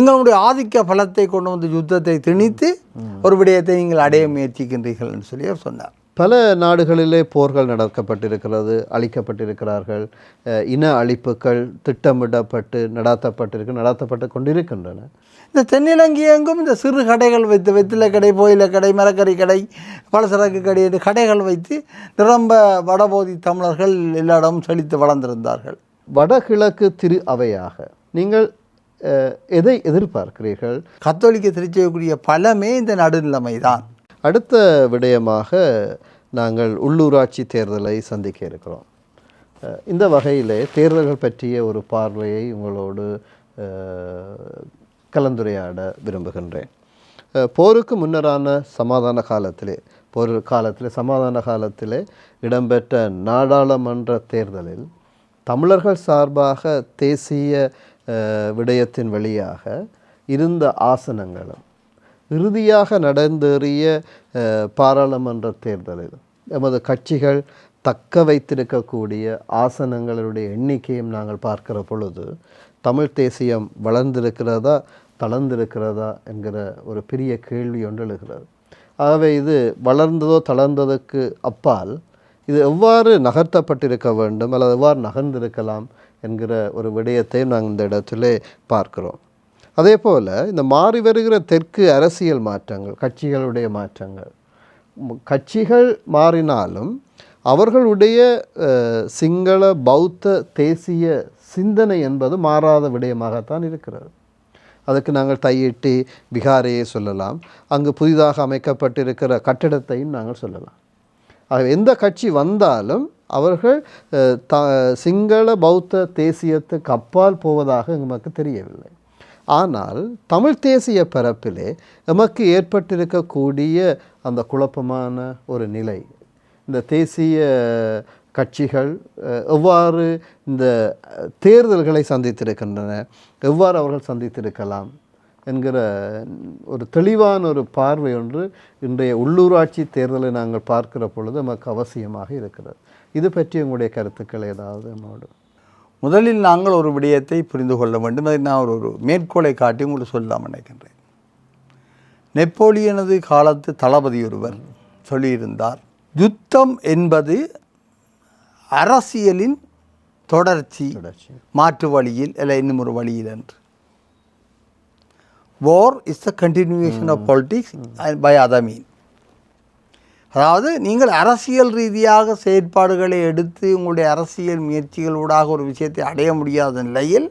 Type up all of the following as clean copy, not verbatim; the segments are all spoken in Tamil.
நீங்களுடைய ஆதிக்க பலத்தை கொண்டு வந்து யுத்தத்தை திணித்து ஒரு விடயத்தை நீங்கள் அடைய முயற்சிக்கின்றீர்கள் என்று சொல்லி அவர் சொன்னார். பல நாடுகளிலே போர்கள் நடக்கப்பட்டிருக்கிறது, அழிக்கப்பட்டிருக்கிறார்கள், இன அழிப்புகள் திட்டமிடப்பட்டு நடத்தப்பட்டு கொண்டிருக்கின்றன. இந்த தென்னிலங்கை எங்கும் இந்த சிறு கடைகள் வைத்து வெத்திலை கடை, போயில கடை, மரக்கறி கடை, பலசரக்கு கடை என்று கடைகள் வைத்து நிரம்ப வடபோதி தமிழர்கள் எல்லா இடமும் செழித்து வளர்ந்திருந்தார்கள். வடகிழக்கு திரு அவையாக நீங்கள் எதை எதிர்பார்க்கிறீர்கள்? கத்தோலிக்க திருச்சபைக்குரிய பலமே இந்த நடுநிலைமை தான். அடுத்த விடயமாக நாங்கள் உள்ளூராட்சி தேர்தலை சந்திக்க இருக்கிறோம். இந்த வகையிலே தேர்தல்கள் பற்றிய ஒரு பார்வையை உங்களோடு கலந்துரையாட விரும்புகின்றேன். போருக்கு முன்னரான சமாதான காலத்திலே இடம்பெற்ற நாடாளுமன்ற தேர்தலில் தமிழர்கள் சார்பாக தேசிய விடயத்தின் வழியாக இருந்த ஆசனங்களும் இறுதியாக நடந்தேறிய பாராளுமன்ற தேர்தலில் எமது கட்சிகள் தக்க வைத்திருக்கக்கூடிய ஆசனங்களுடைய எண்ணிக்கையும் நாங்கள் பார்க்கிற பொழுது தமிழ் தேசியம் வளர்ந்திருக்கிறதா தளர்ந்திருக்கிறதா என்கிற ஒரு பெரிய கேள்வி ஒன்று எழுகிறது. ஆகவே இது வளர்ந்ததோ தளர்ந்ததற்கு அப்பால் இது எவ்வாறு நகர்த்தப்பட்டிருக்க வேண்டும் அல்லது எவ்வாறு நகர்ந்திருக்கலாம் என்கிற ஒரு விடயத்தையும் நாங்கள் இந்த இடத்திலே பார்க்கிறோம். அதே போல் இந்த மாறி வருகிற தெற்கு அரசியல் மாற்றங்கள், கட்சிகளுடைய மாற்றங்கள், கட்சிகள் மாறினாலும் அவர்களுடைய சிங்கள பௌத்த தேசிய சிந்தனை என்பது மாறாத விடயமாகத்தான் இருக்கிறது. அதுக்கு நாங்கள் தையிட்டி விகாரையை சொல்லலாம், அங்கு புதிதாக அமைக்கப்பட்டிருக்கிற கட்டிடத்தையும் நாங்கள் சொல்லலாம். எந்த கட்சி வந்தாலும் அவர்கள் சிங்கள பௌத்த தேசியத்துக்கு அப்பால் போவதாக எமக்கு தெரியவில்லை. ஆனால் தமிழ் தேசிய பரப்பிலே எமக்கு ஏற்பட்டிருக்கக்கூடிய அந்த குழப்பமான ஒரு நிலை, இந்த தேசிய கட்சிகள் எவ்வாறு இந்த தேர்தல்களை சந்தித்திருக்கின்றன, எவ்வாறு அவர்கள் சந்தித்திருக்கலாம் என்கிற ஒரு தெளிவான ஒரு பார்வை ஒன்று இன்றைய உள்ளூராட்சி தேர்தலை நாங்கள் பார்க்கிற பொழுது நமக்கு அவசியமாக இருக்கிறது. இது பற்றி உங்களுடைய கருத்துக்கள் ஏதாவது நம்மோடு? முதலில் நாங்கள் ஒரு விடயத்தை புரிந்து கொள்ள வேண்டும். அதை நான் ஒரு மேற்கோளை காட்டி உங்களுக்கு சொல்லலாம் நினைக்கின்றேன். நெப்போலியனது காலத்து தளபதி ஒருவர் சொல்லியிருந்தார், யுத்தம் என்பது அரசியலின் தொடர்ச்சி, மாற்று வழியில் இல்லை இன்னும் ஒரு வழியில் என்று. War is the continuation of politics by other means. அதாவது நீங்கள் அரசியல் ரீதியாக செயற்பாடுகளை எடுத்து உங்களுடைய அரசியல் முயற்சிகளூடாக ஒரு விஷயத்தை அடைய முடியாத நிலையில்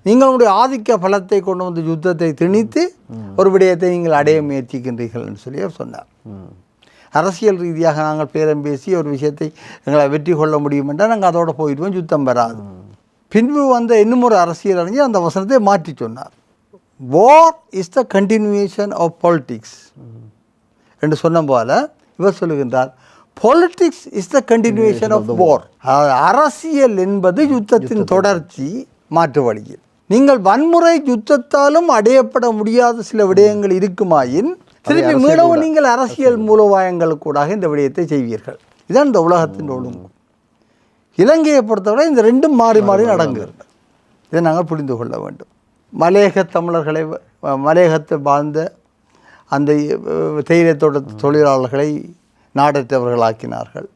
நீங்கள் உங்களுடைய ஆதிக்க பலத்தை கொண்டு வந்து யுத்தத்தை திணித்து ஒரு விடயத்தை நீங்கள் அடைய முயற்சிக்கின்றீர்கள் என்று சொல்லி அவர் சொன்னார். அரசியல் ரீதியாக நாங்கள் பேரம் பேசி ஒரு விஷயத்தை எங்களை வெற்றி கொள்ள முடியும் என்றால் நாங்கள் அதோடு போயிடுவோம், யுத்தம் வராது. பின்பு வந்த இன்னும் ஒரு அரசியல் அறிஞர் அந்த வசனத்தை மாற்றி சொன்னார். War is the continuation of politics என்று சொன்ன போல இவர் சொல்லுகின்றார், politics is the continuation of war. அரசியல் என்பது யுத்தத்தின் தொடர்ச்சி, மாற்று வழியில். நீங்கள் வன்முறை யுத்தத்தாலும் அடையப்பட முடியாத சில விடயங்கள் இருக்குமாயின் திருப்பி மீளவும் நீங்கள் அரசியல் மூலோபாயங்களுக்கூடாக இந்த விடயத்தை செய்வீர்கள். இதுதான் இந்த உலகத்தின் ஒழுங்கு. இலங்கையை பொறுத்தவரை இந்த ரெண்டும் மாறி மாறி நடங்குகிறது. இதை நாங்கள் புரிந்து கொள்ள வேண்டும். மலையக தமிழர்களை, மலையகத்தை வாழ்ந்த அந்த தேயிலை தொழிலாளர்களை நாடற்றவர்களாக்கினார்கள்.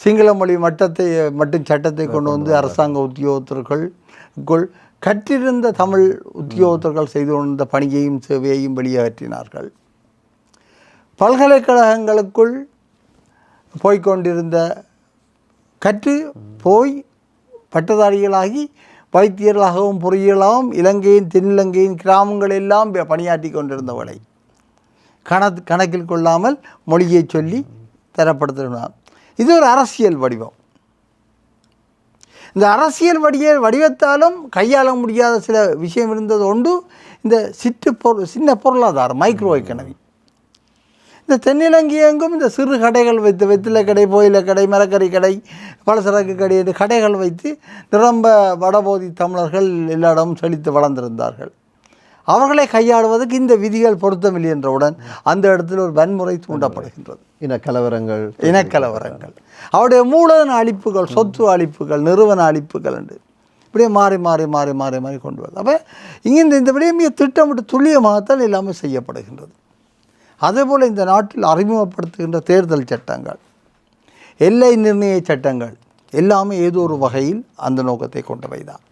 சிங்கள மொழி மட்டும் சட்டத்தை கொண்டு வந்து அரசாங்க உத்தியோகத்தர்களுக்குள் கற்றிருந்த தமிழ் உத்தியோகத்தர்கள் செய்து கொண்ட பணியையும் சேவையையும் வெளியேற்றினார்கள். பல்கலைக்கழகங்களுக்குள் போய்கொண்டிருந்த கற்று போய் பட்டதாரிகளாகி வைத்தியர்களாகவும் பொறியியலாகவும் இலங்கையின் தென்னிலங்கையின் கிராமங்கள் எல்லாம் பணியாற்றி கொண்டிருந்தவளை கணக்கில் கொள்ளாமல் மொழியை சொல்லி தரப்படுத்தினார். இது ஒரு அரசியல் வடிவம். இந்த அரசியல் வடிவத்தாலும் கையாள முடியாத சில விஷயம் இருந்தது உண்டு. இந்த சின்ன பொருளாதாரம், மைக்ரோ எக்கனமி. இந்த தென்னிலங்கை எங்கும் இந்த சிறு கடைகள் வைத்து வெத்திலை கடை, போயில கடை, மரக்கறி கடை, பலசரக்கு கடை என்று கடைகள் வைத்து நிரம்ப வடபோதி தமிழர்கள் எல்லா இடமும் செழித்து வளர்ந்திருந்தார்கள். அவர்களை கையாளுவதற்கு இந்த விதிகள் பொருத்தமில்லை என்றவுடன் அந்த இடத்துல ஒரு வன்முறை தூண்டப்படுகின்றது. இனக்கலவரங்கள் அவருடைய மூலதன அழிப்புகள், சொத்து அழிப்புகள், நிறுவன அழிப்புகள் என்று இப்படியே மாறி மாறி மாறி மாறி மாறி கொண்டு வருது. அப்போ இங்கே இந்த விடயம் மிக திட்டமிட்டு துல்லியமாகத்தான் எல்லாமே செய்யப்படுகின்றது. அதேபோல் இந்த நாட்டில் அறிமுகப்படுத்துகின்ற தேர்தல் சட்டங்கள், எல்லை நிர்ணய சட்டங்கள் எல்லாமே ஏதோ ஒரு வகையில் அந்த நோக்கத்தை கொண்டவை தான்.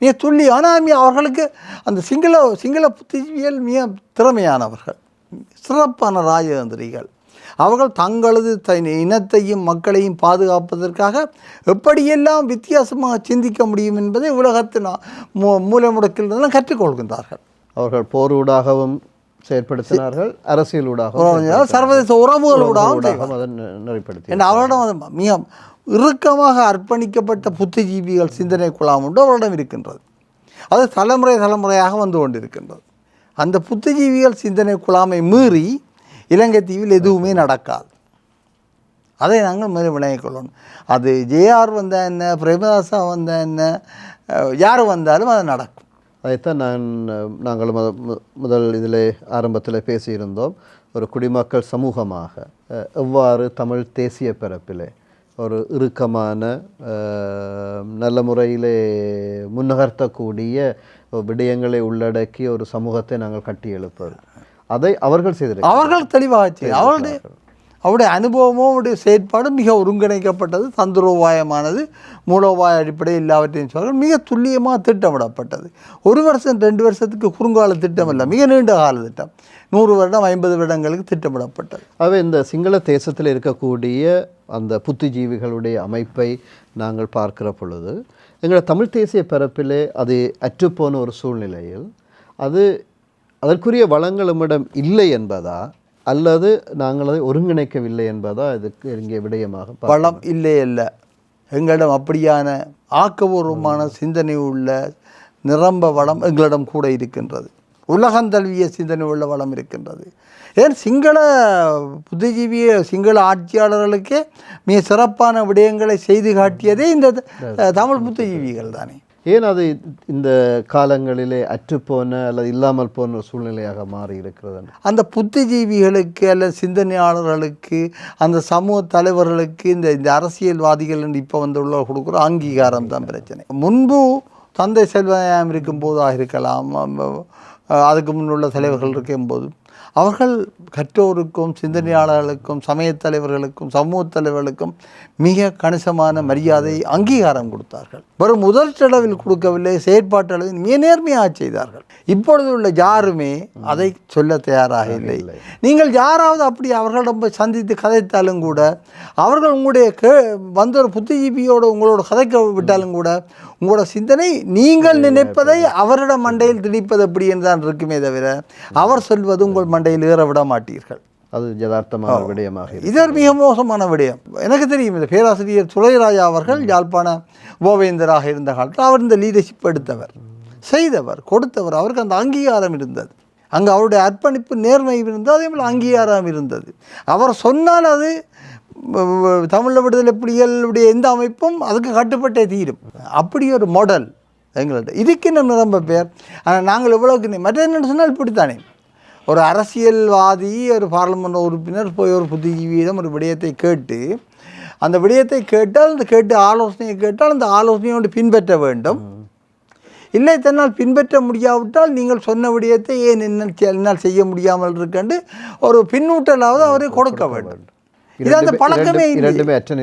மிக துல்லியம். ஆனால் அவர்களுக்கு அந்த சிங்கள புத்திஜீவியல் மிக திறமையானவர்கள், சிறப்பான ராஜதந்திரிகள். அவர்கள் தங்களது இனத்தையும் மக்களையும் பாதுகாப்பதற்காக எப்படியெல்லாம் வித்தியாசமாக சிந்திக்க முடியும் என்பதை உலகத்தின் மூலமுடக்கில் கற்றுக்கொள்கின்றார்கள். அவர்கள் போரூடாகவும் செயற்படுத்தினார்கள், அரசியலூடாகவும் சர்வதேச உறவுகளூடாகவும் அவரிடம் மிக இறுக்கமாக அர்ப்பணிக்கப்பட்ட புத்திஜீவிகள் சிந்தனை குழாம் உண்டு அவரிடம் இருக்கின்றது. அது தலைமுறையாக வந்து கொண்டிருக்கின்றது. அந்த புத்திஜீவிகள் சிந்தனை குழாமை மீறி இலங்கை தீவில் எதுவுமே நடக்காது. அதை நாங்கள் மேலும் விளங்கிக் கொள்ளணும். அது ஜேஆர் வந்தால் என்ன, பிரேமதாசா வந்தால் என்ன, யார் வந்தாலும் அது நடக்கும். அதைத்தான் நாங்கள் முதல் இதில் ஆரம்பத்தில் பேசியிருந்தோம். ஒரு குடிமக்கள் சமூகமாக எவ்வாறு தமிழ் தேசிய பிறப்பிலே ஒரு இறுக்கமான நல்ல முறையிலே முன்னகர்த்தக்கூடிய விடயங்களை உள்ளடக்கிய ஒரு சமூகத்தை நாங்கள் கட்டி எழுப்பது, அதை அவர்கள் செய்திருக்கிறார்கள். அவர்கள் தெளிவாக அவருடைய அனுபவமும் அவருடைய செயற்பாடும் மிக ஒருங்கிணைக்கப்பட்டது, தந்திரோபாயமானது, மூலோபாய அடிப்படையில் எல்லாவற்றையும் சொல்ல மிக துல்லியமாக திட்டமிடப்பட்டது. 1 வருஷம் 2 வருஷத்துக்கு குறுங்கால திட்டம் இல்லை, மிக நீண்ட கால திட்டம், 100 வருடம் 50 வருடங்களுக்கு திட்டமிடப்பட்டது. அவை இந்த சிங்கள தேசத்தில் இருக்கக்கூடிய அந்த புத்திஜீவிகளுடைய அமைப்பை நாங்கள் பார்க்கிற பொழுது எங்கள் தமிழ் தேசிய பரப்பிலே அது அற்றுப்போன ஒரு சூழ்நிலையில் அதற்குரிய வளங்கள் நம்மிடம் இல்லை என்பதா அல்லது நாங்கள் அதை ஒருங்கிணைக்கவில்லை என்பதா இதுக்கு இங்கே விடயமாக? வளம் இல்லை அல்ல, எங்களிடம் அப்படியான ஆக்கபூர்வமான சிந்தனை உள்ள நிரம்ப வளம் எங்களிடம் கூட இருக்கின்றது. உலகந்தழுவிய சிந்தனை உள்ள வளம் இருக்கின்றது. ஏன் சிங்கள புத்திஜீவிய சிங்கள ஆட்சியாளர்களுக்கே மிக சிறப்பான விடயங்களை செய்து காட்டியதே இந்த தமிழ் புத்திஜீவிகள் தானே. ஏன் அது இந்த காலங்களிலே அற்றுப்போன அல்லது இல்லாமல் போன சூழ்நிலையாக மாறி இருக்கிறது? அந்த புத்திஜீவிகளுக்கு அல்லது சிந்தனையாளர்களுக்கு, அந்த சமூக தலைவர்களுக்கு, இந்த அரசியல்வாதிகள் என்று இப்போ வந்துள்ள கொடுக்குற அங்கீகாரம் தான் பிரச்சனை. முன்பு தந்தை செல்வநாயகம் இருக்கும்போதாக இருக்கலாம், அதுக்கு முன்னுள்ள தலைவர்கள் இருக்கும்போது அவர்கள் கற்றோருக்கும் சிந்தனையாளர்களுக்கும் சமயத் தலைவர்களுக்கும் சமூக தலைவர்களுக்கும் மிக கணிசமான மரியாதை அங்கீகாரம் கொடுத்தார்கள். வெறும் முதல் அளவில் கொடுக்கவில்லை, செயற்பாட்டு அளவில் மிக நேர்மையாக செய்தார்கள். இப்பொழுது உள்ள யாருமே அதை சொல்ல தயாராக இல்லை. நீங்கள் யாராவது அப்படி அவர்களிடம் போய் சந்தித்து கதைத்தாலும் கூட, அவர்கள் உங்களுடைய வந்த ஒரு புத்திஜீவியோடு உங்களோட கதைக்க விட்டாலும் கூட, உங்களோட சிந்தனை நீங்கள் நினைப்பதை அவரிடம் மண்டையில் திணிப்பது எப்படி என்றுதான் இருக்குமே தவிர அவர் சொல்வது உங்கள் மண்டையில் ஏற விட மாட்டீர்கள். அது யதார்த்தமான விடயமாக. இது ஒரு மிக மோசமான விடயம். எனக்கு தெரியும், இந்த பேராசிரியர் துரைராஜா அவர்கள் யாழ்ப்பாண கோவேந்தராக இருந்த காலத்தில் அவர் இந்த லீடர்ஷிப் எடுத்தவர், செய்தவர், கொடுத்தவர். அவருக்கு அந்த அங்கீகாரம் இருந்தது. அங்கே அவருடைய அர்ப்பணிப்பு நேர்மை இருந்தது, அதே போல் அங்கீகாரம் இருந்தது. அவர் சொன்னால் அது தமிழ் விடுதலை புலிகளுடைய எந்த அமைப்பும் அதுக்கு கட்டுப்பட்டே தீரும். அப்படி ஒரு மாடல் எங்கள்கிட்ட இதுக்கு நம்ம ரொம்ப பேர். ஆனால் நாங்கள் எவ்வளோக்கு மற்ற என்னென்னு சொன்னால் இப்படித்தானே, ஒரு அரசியல்வாதி, ஒரு பாராளுமன்ற உறுப்பினர் போய் ஒரு புத்திஜீவியிடம் ஒரு விடயத்தை கேட்டு, அந்த விடயத்தை கேட்டால் ஆலோசனையை கேட்டால் அந்த ஆலோசனையோடு பின்பற்ற வேண்டும். இல்லை தன்னால் பின்பற்ற முடியாவிட்டால் நீங்கள் சொன்ன விடயத்தை ஏன் என்னால் செய்ய முடியாமல் இருக்கண்டு ஒரு பின்னூட்டலாவது அவரை கொடுக்க வேண்டும். இது அந்த பழக்கமே இல்லை,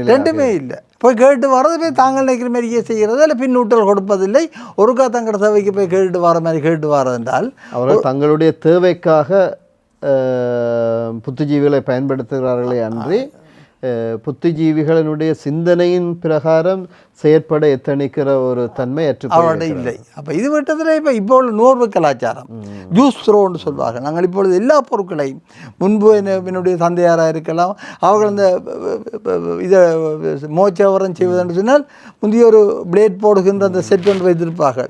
ரெண்டுமே இல்லை. போய் கேட்டு வர்றது போய் தாங்கள் நினைக்கிற மாதிரியே செய்கிறது, இல்லை பின்னூட்டல் கொடுப்பதில்லை. ஒருக்கா தங்கட தேவைக்கு போய் கேட்டு வர மாதிரி கேட்டு வரதென்றால் அவர்கள் தங்களுடைய தேவைக்காக புத்திஜீவிகளை பயன்படுத்துகிறார்களே அன்றி புத்திஜீவிகளினுடைய சிந்தனையின் பிரகாரம் செயற்பட எத்தனிக்கிற ஒரு தன்மை அவரோட இல்லை. அப்போ இது விட்டதில் இப்போ உள்ள நோர்வு கலாச்சாரம், ஜூஸ் த்ரோன்னு சொல்வார்கள். நாங்கள் இப்பொழுது எல்லா பொருட்களையும், முன்பு என்னுடைய தந்தையாராக இருக்கலாம், அவர்கள் இந்த இதை மோச்சவரம் செய்வதென்று சொன்னால் முந்தைய ஒரு பிளேட் போடுகின்ற அந்த செட் ஒன்று வைத்திருப்பார்கள்.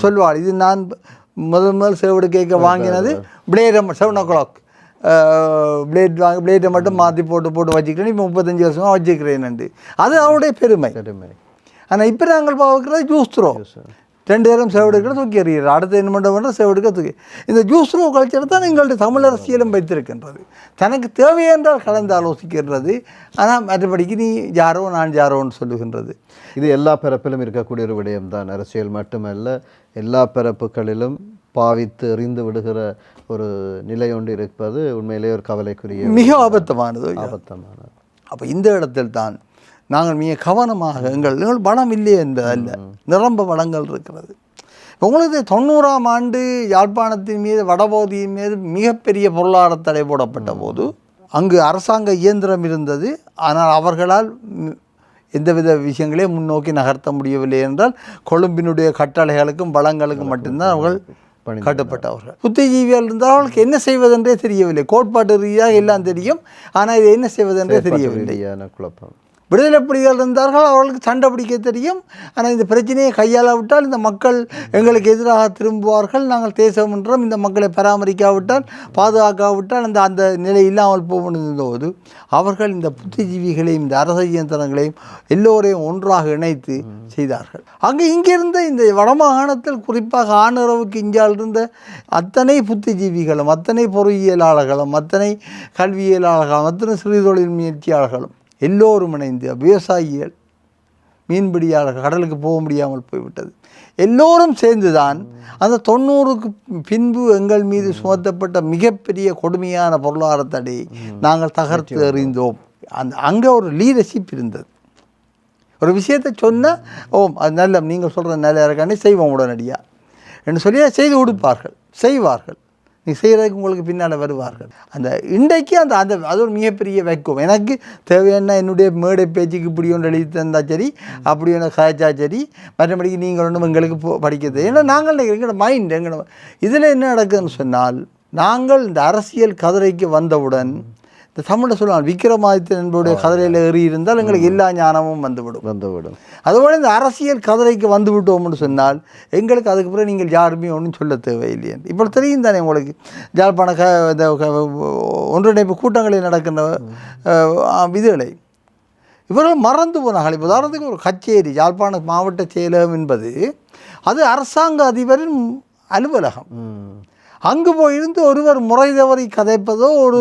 சொல்வாள், இது நான் முதல் சேவடு கேட்க வாங்கினது பிளேட் 7 o'clock பிளேட்டை மட்டும் மாற்றி போட்டு வச்சுக்கிறேன், இப்போ 35 வருஷமாக வச்சுக்கிறேன். அது அவருடைய பெருமை. ஆனால் இப்போ நாங்கள் பார்க்குறது ஜூஸ் த்ரோ, 2 பேரும் செவடுக்கிற தூக்கி எறிகிறார். அடுத்த என்ன பண்ணுற செவடுக்க தூக்கி இந்த ஜூஸ்ரோ கல்ச்சர் தான் எங்களுடைய தமிழ் அரசியலும் வைத்திருக்கின்றது. தனக்கு தேவை என்றால் கலந்து ஆலோசிக்கின்றது. ஆனால் மற்றபடிக்கு நீ யாரோ நான் யாரோன்னு சொல்லுகின்றது. இது எல்லா பிறப்பிலும் இருக்கக்கூடிய ஒரு விடயம்தான். அரசியல் மட்டுமல்ல, எல்லா பிறப்புகளிலும் பாவித்து எறிந்து விடுகிற ஒரு நிலை ஒன்று இருப்பது உண்மையிலே ஒரு கவலைக்குரிய, மிக ஆபத்தமானது. அப்போ இந்த இடத்தில் தான் நாங்கள் மிக கவனமாக எங்கள் பலம் இல்லையே என்பதல்ல, நிரம்ப வளங்கள் இருக்கிறது. உங்களுக்கு 90ஆம் ஆண்டு யாழ்ப்பாணத்தின் மீது வடபகுதியின் மீது மிகப்பெரிய பொருளாதார தடை போடப்பட்ட போது அங்கு அரசாங்க இயந்திரம் இருந்தது. ஆனால் அவர்களால் எந்தவித விஷயங்களையும் முன்னோக்கி நகர்த்த முடியவில்லை என்றால் கொழும்பினுடைய கட்டளைகளுக்கும் வளங்களுக்கும் மட்டும்தான் அவர்கள் கட்டுப்பட்டவர்கள். புத்திஜீவிகள் இருந்தால் அவர்களுக்கு என்ன செய்வதென்றே தெரியவில்லை. கோட்பாட்டு ரீதியாக எல்லாம் தெரியும், ஆனால் இதை என்ன செய்வதென்றே தெரியவில்லை. குழப்பம். விடுதலை புலிகள் இருந்தார்கள், அவர்களுக்கு சண்டை பிடிக்க தெரியும். ஆனால் இந்த பிரச்சனையை கையாளாவிட்டால் இந்த மக்கள் எங்களுக்கு எதிராக திரும்புவார்கள். நாங்கள் தேசம் என்றும் இந்த மக்களை பராமரிக்காவிட்டால் பாதுகாக்காவிட்டால் அந்த நிலை இல்லாமல் போகும்போது அவர்கள் இந்த புத்திஜீவிகளையும் இந்த அரச இயந்திரங்களையும் எல்லோரையும் ஒன்றாக இணைத்து செய்தார்கள். அங்கே இங்கிருந்த இந்த வடமாகாணத்தில் குறிப்பாக ஆணுறவுக்கு இஞ்சால் இருந்த அத்தனை புத்திஜீவிகளும், அத்தனை பொறியியலாளர்களும், அத்தனை கல்வியலாளர்களும், அத்தனை சிறு தொழில் முயற்சியாளர்களும் எல்லோரும் இணைந்து விவசாயிகள், மீன்பிடியாளர்கள், கடலுக்கு போக முடியாமல் போய்விட்டது, எல்லோரும் சேர்ந்துதான் அந்த 90க்கு பின்பு எங்கள் மீது சுமத்தப்பட்ட மிகப்பெரிய கொடுமையான பொருளாதார தடையை நாங்கள் தகர்த்து எறிந்தோம். அங்கே ஒரு லீடர்ஷிப் இருந்தது. ஒரு விஷயத்தை சொன்னால் அது நல்ல, நீங்கள் சொல்கிற நல்ல இருக்கானே செய்வோம் உடனடியாக என்று சொல்லி செய்து கொடுப்பார்கள், செய்வார்கள். நீ செய்கிறதுக்கு உங்களுக்கு பின்னால் வருவார்கள். அந்த இன்றைக்கு அந்த அது ஒரு மிகப்பெரிய வைக்கும். எனக்கு தேவையான என்னுடைய மேடை பேச்சுக்கு இப்படி ஒன்று எழுதி தந்தால் சரி, அப்படி ஒன்று காய்ச்சா சரி, மற்றபடிக்கு நீங்கள் ஒன்றும் எங்களுக்கு படிக்கிறது. ஏன்னா நாங்கள் எங்களோட மைண்ட் எங்களோட இதில் என்ன நடக்குதுன்னு சொன்னால், நாங்கள் இந்த அரசியல் கதிரைக்கு வந்தவுடன் இந்த தமிழை சொல்லுவாங்க, விக்ரமாதித்யன் என்பதுடைய கதிரையில் ஏறி இருந்தால் எங்களுக்கு எல்லா ஞானமும் வந்துவிடும். அதுபோல் இந்த அரசியல் கதிரைக்கு வந்து விட்டோம்னு சொன்னால் எங்களுக்கு அதுக்கு பிறகு நீங்கள் யாருமே ஒன்றும் சொல்ல தேவையில்லை. இப்போ தெரியும் தானே உங்களுக்கு, யாழ்ப்பாண இந்த ஒன்றிணைப்பு கூட்டங்களில் நடக்கின்ற விதிகளை இவர்கள் மறந்து போனார்கள். இப்போ உதாரணத்துக்கு ஒரு கச்சேரி, யாழ்ப்பாண மாவட்ட செயலகம் என்பது அது அரசாங்க அதிபரின் அலுவலகம். அங்கு போயிருந்து ஒருவர் முறை தவறி கதைப்பதோ ஒரு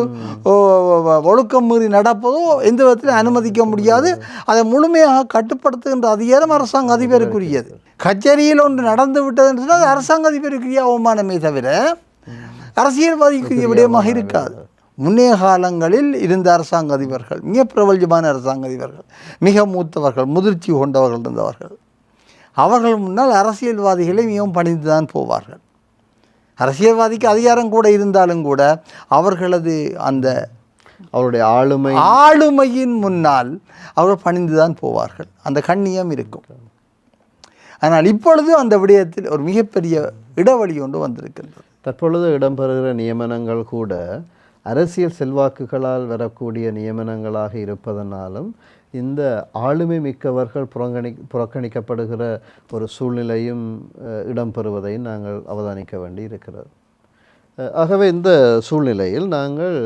ஒழுக்கம் மீறி நடப்பதோ எந்த விதத்திலும் அனுமதிக்க முடியாது. அதை முழுமையாக கட்டுப்படுத்துகின்ற அதிகாரம் அரசாங்க அதிபருக்குரியது. கச்சேரியில் ஒன்று நடந்து விட்டது என்று சொன்னால் அது அரசாங்க அதிபருக்குரிய அவமானமே தவிர அரசியல்வாதிக்குரிய விடயமாக இருக்காது. முன்னைய காலங்களில் இருந்த அரசாங்க அதிபர்கள் மிக பிரபல்யமான அரசாங்க அதிபர்கள், மிக மூத்தவர்கள், முதிர்ச்சி கொண்டவர்கள் இருந்தவர்கள். அவர்கள் முன்னால் அரசியல்வாதிகளை மிகவும் பணிந்து தான் போவார்கள். அரசியல்வாதிக்கு அதிகாரம் கூட இருந்தாலும் கூட அவர்களது அந்த அவருடைய ஆளுமையின் முன்னால் அவர்கள் பணிந்துதான் போவார்கள். அந்த கண்ணியம் இருக்கும். ஆனால் இப்பொழுது அந்த விடயத்தில் ஒரு மிகப்பெரிய இடைவெளி ஒன்று வந்திருக்கின்றது. தற்பொழுது இடம்பெறுகிற நியமனங்கள் கூட அரசியல் செல்வாக்குகளால் வரக்கூடிய நியமனங்களாக இருப்பதனாலும் இந்த ஆளுமை மிக்கவர்கள் புறக்கணிக்கப்படுகிற ஒரு சூழ்நிலையும் இடம்பெறுவதை நாங்கள் அவதானிக்க வேண்டி இருக்கிறது. ஆகவே இந்த சூழ்நிலையில் நாங்கள்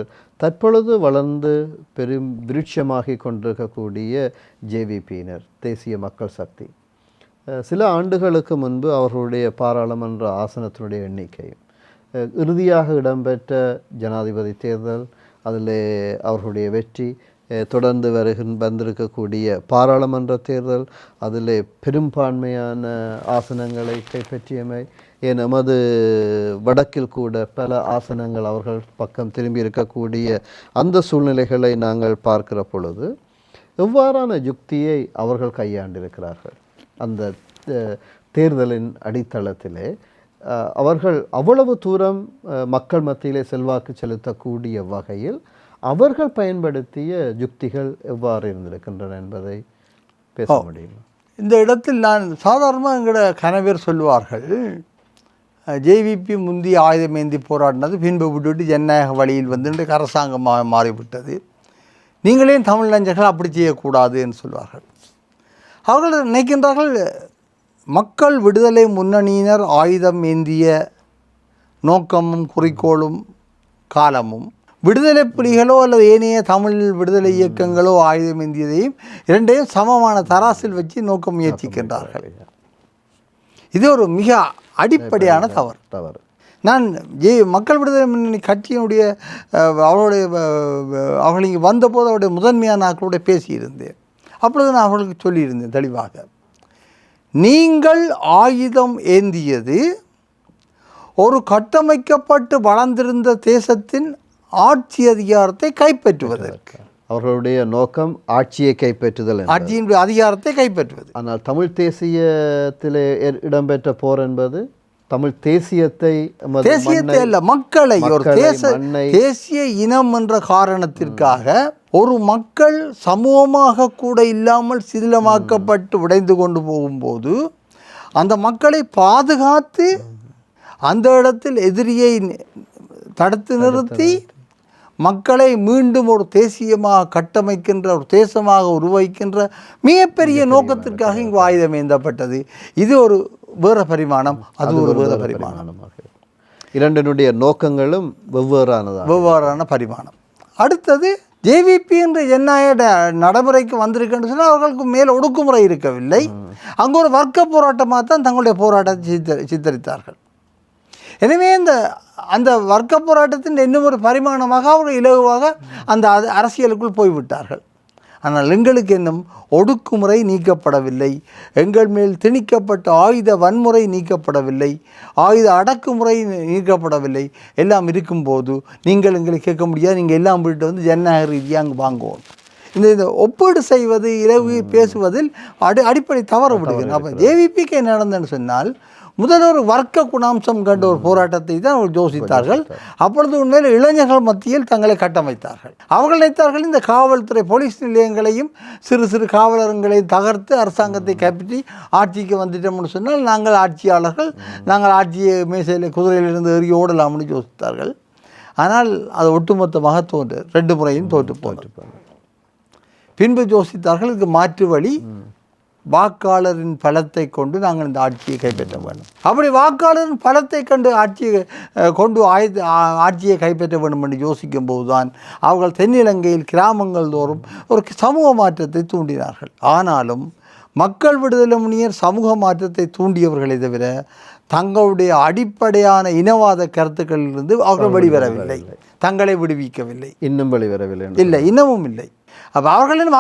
தற்பொழுது வளர்ந்து பெரும் விருட்சமாகி கொண்டிருக்கக்கூடிய ஜேவிபியினர், தேசிய மக்கள் சக்தி, சில ஆண்டுகளுக்கு முன்பு அவர்களுடைய பாராளுமன்ற ஆசனத்தினுடைய எண்ணிக்கையும், இறுதியாக இடம்பெற்ற ஜனாதிபதி தேர்தல், அதில் அவர்களுடைய வெற்றி, தொடர்ந்து வந்திருக்கக்கூடிய பாராளுமன்ற தேர்தல், அதில் பெரும்பான்மையான ஆசனங்களை கைப்பற்றியமை, நமது வடக்கில் கூட பல ஆசனங்கள் அவர்கள் பக்கம் திரும்பி இருக்கக்கூடிய அந்த சூழ்நிலைகளை நாங்கள் பார்க்கிற பொழுது எவ்வாறான யுக்தியை அவர்கள் கையாண்டிருக்கிறார்கள்? அந்த தேர்தலின் அடித்தளத்திலே அவர்கள் அவ்வளவு தூரம் மக்கள் மத்தியிலே செல்வாக்கு செலுத்தக்கூடிய வகையில் அவர்கள் பயன்படுத்திய யுக்திகள் எவ்வாறு இருந்திருக்கின்றன என்பதை பேச முடியும். இந்த இடத்தில் நான் சாதாரணமாக எங்களோட கணவர் சொல்லுவார்கள், ஜேவிபி முந்தி ஆயுதமேந்தி போராடினது பின்பு விட்டுவிட்டு ஜனநாயக வழியில் வந்து இன்றைக்கு அரசாங்கமாக மாறிவிட்டது, நீங்களே தமிழ் லஞ்சர்கள் அப்படி செய்யக்கூடாது என்று சொல்வார்கள். அவர்கள் நினைக்கின்றார்கள் மக்கள் விடுதலை முன்னணியினர் ஆயுதம் ஏந்திய நோக்கமும் குறிக்கோளும் காலமும் விடுதலை புலிகளோ அல்லது ஏனைய தமிழ் விடுதலை இயக்கங்களோ ஆயுதம் ஏந்தியதையும் இரண்டையும் சமமான தராசில் வச்சு நோக்க முயற்சிக்கின்றார்கள். இது ஒரு மிக அடிப்படையான தவறு. நான் மக்கள் விடுதலை முன்னணி கட்சியினுடைய அவர்கள் இங்கே வந்தபோது அவருடைய முதன்மையான ஆக்களோட பேசியிருந்தேன். அப்பொழுது நான் அவர்களுக்கு சொல்லியிருந்தேன் தெளிவாக, நீங்கள் ஆயுதம் ஏந்தியது ஒரு கட்டமைக்கப்பட்டு வளர்ந்திருந்த தேசத்தின் ஆட்சி அதிகாரத்தை கைப்பற்றுவதற்கு. அவர்களுடைய நோக்கம் ஆட்சியை கைப்பற்றுதல், ஆட்சியினுடைய அதிகாரத்தை கைப்பற்றுவது. ஆனால் தமிழ் தேசியத்தில் இடம்பெற்ற போர் என்பது தமிழ் தேசியத்தை அல்ல, மக்களை ஒரு தேசிய இனம் என்ற காரணத்திற்காக ஒரு மக்கள் சமூகமாக கூட இல்லாமல் சிதிலமாக்கப்பட்டு உடைந்து கொண்டு போகும்போது அந்த மக்களை பாதுகாத்து அந்த இடத்தில் எதிரியை தடுத்து நிறுத்தி மக்களை மீண்டும் ஒரு தேசியமாக கட்டமைக்கின்ற ஒரு தேசமாக உருவாக்கின்ற மிகப்பெரிய நோக்கத்திற்காக இங்கு ஆயுதம் ஏந்தப்பட்டது. இது ஒரு வேறு பரிமாணம், அது ஒரு வேறு பரிமாணமாக. இரண்டினுடைய நோக்கங்களும் வெவ்வேறான பரிமாணம். அடுத்தது ஜேவிபி என்ற ஜனநாயக நடைமுறைக்கு வந்திருக்குன்னு சொன்னால் அவர்களுக்கு மேல் ஒடுக்குமுறை இருக்கவில்லை. அங்கே ஒரு வர்க்க போராட்டமாக தான் தங்களுடைய போராட்டத்தை சித்தரித்தார்கள். எனவே அந்த வர்க்க போராட்டத்தின் இன்னும் ஒரு பரிமாணமாக அவர்கள் இலகுவாக அந்த அரசியலுக்குள் போய்விட்டார்கள். ஆனால் எங்களுக்கு இன்னும் ஒடுக்குமுறை நீக்கப்படவில்லை, எங்கள் மேல் திணிக்கப்பட்ட ஆயுத வன்முறை நீக்கப்படவில்லை, ஆயுத அடக்குமுறை நீக்கப்படவில்லை. எல்லாம் இருக்கும்போது நீங்கள் எங்களை கேட்க முடியாது, நீங்கள் எல்லாம் போயிட்டு வந்து ஜனநாயக ரீதியாக அங்கே வாங்குவோம். இந்த ஒப்பீடு செய்வது, இலவு பேசுவதில் அடிப்படை தவறு விடுகிறது. அப்போ ஜேவிபிக்கு என்ன நடந்ததுன்னு சொன்னால், முதல் ஒரு வர்க்க குணாம்சம் கண்ட ஒரு போராட்டத்தை தான் அவர்கள் யோசித்தார்கள். அப்பொழுது உண்மையில் இளைஞர்கள் மத்தியில் தங்களை கட்டமைத்தார்கள். அவர்கள் நினைத்தார்கள் இந்த காவல்துறை போலீஸ் நிலையங்களையும் சிறு சிறு காவலர்களையும் தகர்த்து அரசாங்கத்தை கைப்பற்றி ஆட்சிக்கு வந்துட்டோம்னு சொன்னால் நாங்கள் ஆட்சியாளர்கள், நாங்கள் ஆட்சியை மேசையில் குதிரையிலிருந்து ஏறி ஓடலாம்னு யோசித்தார்கள். ஆனால் அது ஒட்டுமொத்தமாக தோன்று 2 முறையும் தோற்று போனார். பின்பு யோசித்தார்கள் இதுக்கு மாற்று வழி, வாக்காளரின் பலத்தை கொண்டு நாங்கள் இந்த ஆட்சியை கைப்பற்ற வேண்டும். அப்படி வாக்காளரின் பலத்தை கண்டு ஆட்சியை கைப்பற்ற வேண்டும் என்று யோசிக்கும் போதுதான் அவர்கள் தென்னிலங்கையில் கிராமங்கள் தோறும் ஒரு சமூக மாற்றத்தை தூண்டினார்கள். ஆனாலும் மக்கள் விடுதலை முன்னணியர் சமூக மாற்றத்தை தூண்டியவர்களை தவிர தங்களுடைய அடிப்படையான இனவாத கருத்துக்களிலிருந்து அவர்கள் வெளிவரவில்லை, தங்களை விடுவிக்கவில்லை, இன்னும் வெளிவரவில்லை, இல்லை, இன்னமும் இல்லை. அப்போ அவர்களின்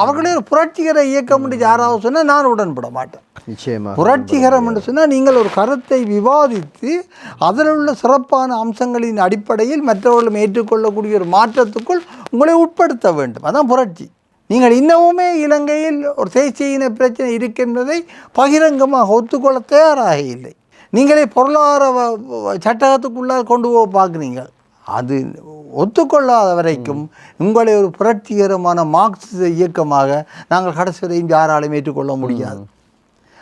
அவர்களே ஒரு புரட்சிகர இயக்கம் என்று யாராவது சொன்னால் நான் உடன்பட மாட்டேன். நிச்சயமாக புரட்சிகரம் என்று சொன்னால் நீங்கள் ஒரு கருத்தை விவாதித்து அதில் உள்ள சிறப்பான அம்சங்களின் அடிப்படையில் மற்றவர்களும் ஏற்றுக்கொள்ளக்கூடிய ஒரு மாற்றத்துக்குள் உங்களை உட்படுத்த வேண்டும். அதான் புரட்சி. நீங்கள் இன்னமுமே இலங்கையில் ஒரு தேசிய இன பிரச்சனை இருக்கின்றதை பகிரங்கமாக ஒத்துக்கொள்ள தயாராக இல்லை. நீங்களே பொருளாதார சட்டகத்துக்குள்ளால் கொண்டு போக பார்க்குறீங்க. அது ஒத்துக்கொள்ளாத வரைக்கும் உங்களை ஒரு புரட்சிகரமான மார்க்சிச இயக்கமாக நாங்கள் கடைசி வரையும் யாராலையும் ஏற்றுக்கொள்ள முடியாது.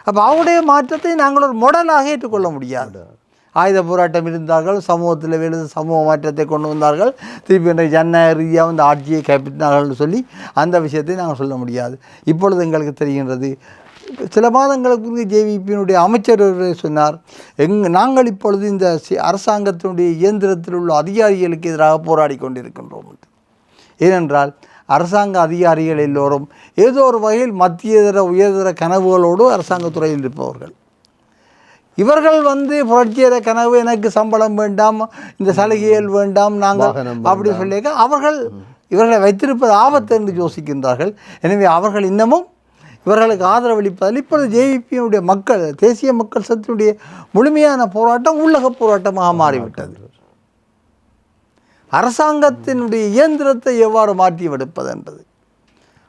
அப்போ அவருடைய மாற்றத்தை நாங்கள் ஒரு மாடலாக ஏற்றுக்கொள்ள முடியாது. ஆயுத போராட்டம் இருந்தார்கள், சமூகத்தில் விழுந்து சமூக மாற்றத்தை கொண்டு வந்தார்கள், திருப்பி என்ற ஜனநாயக ரீதியாக வந்து ஆட்சியை கைப்பற்றினார்கள் சொல்லி அந்த விஷயத்தை நாங்கள் சொல்ல முடியாது. இப்பொழுது எங்களுக்கு தெரிகின்றது, சில மாதங்களுக்கு ஜேவிபியினுடைய அமைச்சர் சொன்னார், நாங்கள் இப்பொழுது இந்த அரசாங்கத்தினுடைய இயந்திரத்தில் உள்ள அதிகாரிகளுக்கு எதிராக போராடி கொண்டிருக்கின்றோம். ஏனென்றால் அரசாங்க அதிகாரிகள் எல்லோரும் ஏதோ ஒரு வகையில் மத்தியதர உயர்தர கனவுகளோடு அரசாங்கத்துறையில் இருப்பவர்கள். இவர்கள் வந்து புரட்சியர கனவு, எனக்கு சம்பளம் வேண்டாம், இந்த சலுகைகள் வேண்டாம், நாங்கள் அப்படி சொல்லியிருக்க இவர்களை வைத்திருப்பது ஆபத்து என்று யோசிக்கின்றார்கள். எனவே அவர்கள் இன்னமும் இவர்களுக்கு ஆதரவளிப்பதில் இப்பொழுது ஜேவிபியினுடைய மக்கள், தேசிய மக்கள் சக்தியினுடைய முழுமையான போராட்டம் உள்ளக போராட்டமாக மாறிவிட்டது. அரசாங்கத்தினுடைய இயந்திரத்தை எவ்வாறு மாற்றி எடுப்பது என்பது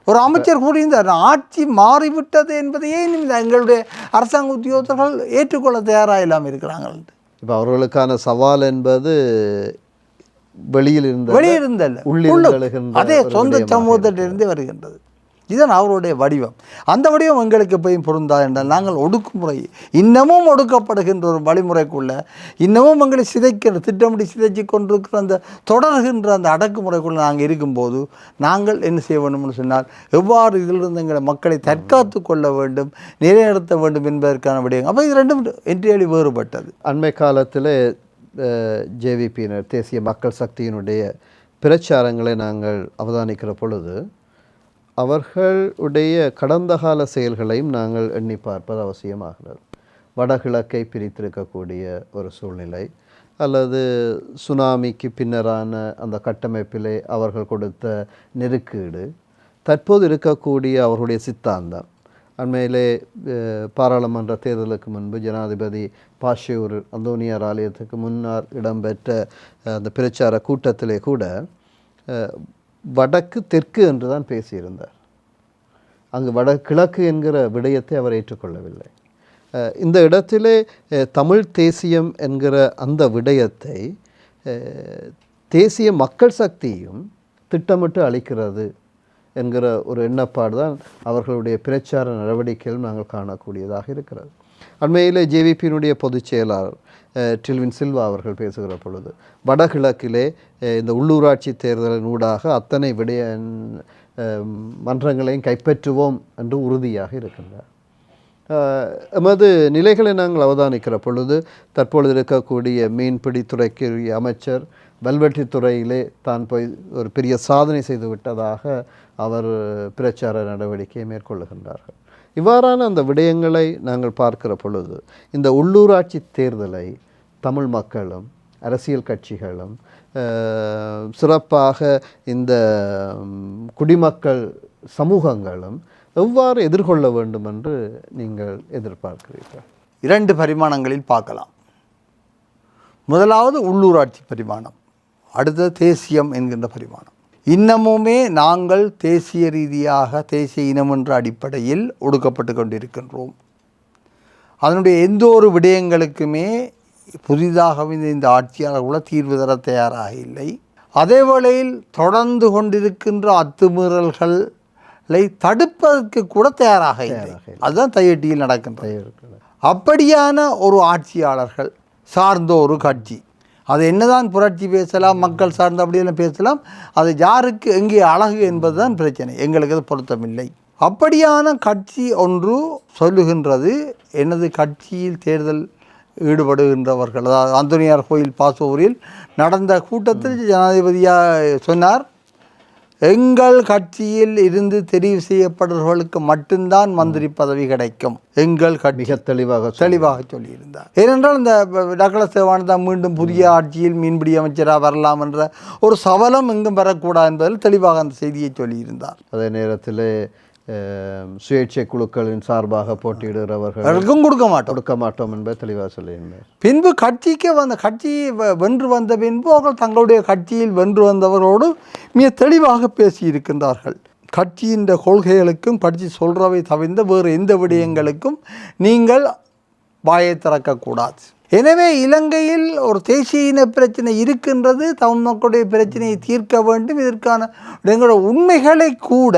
ஒரு அமைச்சர் கூறியிருந்தார். ஆட்சி மாறிவிட்டது என்பதையே எங்களுடைய அரசாங்க உத்தியோகத்தர்கள் ஏற்றுக்கொள்ள தயாராக இல்லாமல் இருக்கிறாங்க. இப்போ அவர்களுக்கான சவால் என்பது வெளியிருந்தல்ல, அதே சொந்த சமூகத்திலிருந்து வருகின்றது. இதுதான் அவருடைய வடிவம். அந்த வடிவம் எங்களுக்கு போய் பொருந்தா என்றால் நாங்கள் ஒடுக்குமுறை, இன்னமும் ஒடுக்கப்படுகின்ற ஒரு வழிமுறைக்குள்ள, இன்னமும் எங்களை திட்டமிட்டு சிதைச்சு கொண்டிருக்கிற அந்த தொடர்கின்ற அந்த அடக்குமுறைக்குள்ளே நாங்கள் இருக்கும்போது நாங்கள் என்ன செய்ய வேண்டும்னு சொன்னால் எவ்வாறு இதிலிருந்து எங்களை மக்களை தற்காத்து கொள்ள வேண்டும், நிலைநிறுத்த வேண்டும் என்பதற்கான விடயம். அப்போ இது ரெண்டும் என்ட்ரியலி வேறுபட்டது. அண்மை காலத்தில் ஜேவிபியினர், தேசிய மக்கள் சக்தியினுடைய பிரச்சாரங்களை நாங்கள் அவதானிக்கிற பொழுது அவர்களுடைய கடந்த கால செயல்களையும் நாங்கள் எண்ணி பார்ப்பது அவசியமாகிறது. வடகிழக்கை பிரித்திருக்கக்கூடிய ஒரு சூழ்நிலை, அல்லது சுனாமிக்கு பின்னரான அந்த கட்டமைப்பிலே அவர்கள் கொடுத்த நெருக்கீடு, தற்போது இருக்கக்கூடிய அவர்களுடைய சித்தாந்தம். அண்மையிலே பாராளுமன்ற தேர்தலுக்கு முன்பு ஜனாதிபதி பாஷியூர் அந்தோனியார் ஆலயத்துக்கு முன்னால் இடம்பெற்ற அந்த பிரச்சார கூட்டத்திலே கூட வடக்கு தெற்கு என்று தான் பேசியிருந்தார். அங்கு வடகிழக்கு என்கிற விடயத்தை அவர் ஏற்றுக்கொள்ளவில்லை. இந்த இடத்திலே தமிழ் தேசியம் என்கிற அந்த விடயத்தை தேசிய மக்கள் சக்தியும் திட்டமிட்டு அளிக்கிறது என்கிற ஒரு எண்ணப்பாடு தான் அவர்களுடைய பிரச்சார நடவடிக்கைகள் நாங்கள் காணக்கூடியதாக இருக்கிறது. அண்மையிலே ஜேவிபியினுடைய பொதுச் செயலாளர் டில்வின் சில்வா அவர்கள் பேசுகிற பொழுது வடகிழக்கிலே இந்த உள்ளூராட்சி தேர்தலின் ஊடாக அத்தனை மன்றங்களையும் கைப்பற்றுவோம் என்று உறுதியாக இருக்கின்றார். எமது நிலைகளை நாங்கள் அவதானிக்கிற பொழுது தற்பொழுது இருக்கக்கூடிய மீன்பிடித்துறைக்கு அமைச்சர் வல்வெட்டித்துறையிலே தான் போய் ஒரு பெரிய சாதனை செய்து விட்டதாக அவர் பிரச்சார நடவடிக்கையை மேற்கொள்ளுகின்றார்கள். இவ்வாறான அந்த விடயங்களை நாங்கள் பார்க்கிற பொழுது இந்த உள்ளூராட்சி தேர்தலை தமிழ் மக்களும் அரசியல் கட்சிகளும் சிறப்பாக இந்த குடிமக்கள் சமூகங்களும் எவ்வாறு எதிர்கொள்ள வேண்டும் என்று நீங்கள் எதிர்பார்க்கிறீர்கள்? 2 பரிமாணங்களில் பார்க்கலாம். முதலாவது உள்ளூராட்சி பரிமாணம், அடுத்தது தேசியம் என்கின்ற பரிமாணம். இன்னமுமே நாங்கள் தேசிய ரீதியாக தேசிய இனம் என்ற அடிப்படையில் ஒடுக்கப்பட்டு கொண்டிருக்கின்றோம். அதனுடைய எந்த ஒரு விடயங்களுக்குமே புதிதாக இந்த ஆட்சியாளர் கூட தீர்வு தர தயாராக இல்லை. அதே வேளையில் தொடர்ந்து கொண்டிருக்கின்ற அத்துமீறல்களை தடுப்பதற்கு கூட தயாராக இல்லை. அதுதான் தையட்டியில் நடக்கின்றது. அப்படியான ஒரு ஆட்சியாளர்கள் சார்ந்த ஒரு கட்சி, அது என்னதான் புரட்சி பேசலாம், மக்கள் சார்ந்த அப்படியெல்லாம் பேசலாம், அது யாருக்கு எங்கே அழகு என்பது தான் பிரச்சனை. எங்களுக்கு அது பொருத்தமில்லை. அப்படியான கட்சி ஒன்று சொல்லுகின்றது, எனது கட்சியில் தேர்தல் ஈடுபடுகின்றவர்கள், அதாவது அந்தோனியார் கோயில் பாசூரில் நடந்த கூட்டத்தில் ஜனாதிபதியாக சொன்னார், எங்கள் கட்சியில் இருந்து தெரிவு செய்யப்படுபவர்களுக்கு மட்டும்தான் மந்திரி பதவி கிடைக்கும். எங்கள் கட்சி தெளிவாக சொல்லியிருந்தார். ஏனென்றால் இந்த டக்ளஸ் தேவானந்தா மீண்டும் புதிய ஆட்சியில் மீன்பிடி அமைச்சராக வரலாம் என்ற ஒரு சபலம் எங்கும் வரக்கூடாது என்பதில் தெளிவாக அந்த செய்தியை சொல்லியிருந்தார். அதே நேரத்தில் சுயேட்சை குழுக்களின் சார்பாக போட்டியிடுகிறவர்கள் கொடுக்க மாட்டோம் என்பதை தெளிவாக சொல்லியிருந்தார். பின்பு கட்சிக்கு கட்சியை வென்று வந்த பின்பு அவர்கள் தங்களுடைய கட்சியில் வென்று வந்தவர்களோடு மிக தெளிவாக பேசியிருக்கின்றார்கள். கட்சியின் கொள்கைகளுக்கும் கட்சி சொல்றவை தவிர்ந்த வேறு எந்த விடயங்களுக்கும் நீங்கள் வாயை திறக்கக்கூடாது. எனவே இலங்கையில் ஒரு தேசிய இன பிரச்சனை இருக்கின்றது, தமிழ் மக்களுடைய பிரச்சனையை தீர்க்க வேண்டும். இதற்கான எங்களோட உண்மைகளை கூட